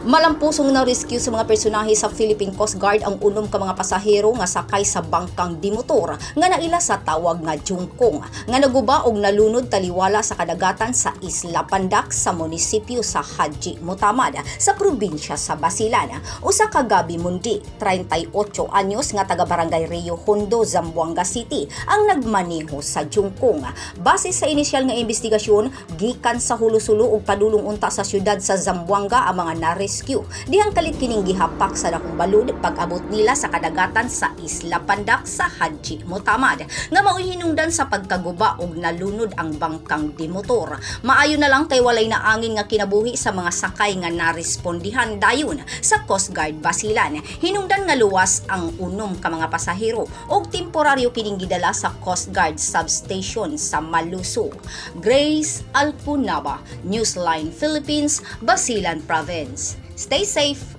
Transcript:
Malampusong na rescue sa mga personahe sa Philippine Coast Guard ang unom ka mga pasahero nga sakay sa bangkang dimotor nga naila sa tawag nga Jungkong nga naguba og nalunod taliwala sa kadagatan sa Isla Pandak sa munisipyo sa Haji Mutamad sa probinsya sa Basilan. Usa ka gabi mundi, 38 anyos nga taga Barangay Rio Hondo, Zamboanga City ang nagmaneho sa Jungkong. Base sa inisyal nga investigasyon, gikan sa hulusulo ug padulong unta sa syudad sa Zamboanga ang mga na-rescue. Dihang kalit kining gihapak sa dakong balud pag-abot nila sa kadagatan sa Isla Pandak sa Haji Mutamad nga mao'y hinungdan sa pagkaguba og nalunod ang bangkang dimotor. Maayo na lang kay walay na angin nga kinabuhi sa mga sakay nga narespondihan dayon sa Coast Guard Basilan. Hinungdan nga luwas ang unom ka mga pasahero og temporaryo kining gidala sa Coast Guard substation sa Maluso. Grace Alpunaba, Newsline Philippines, Basilan Province. Stay safe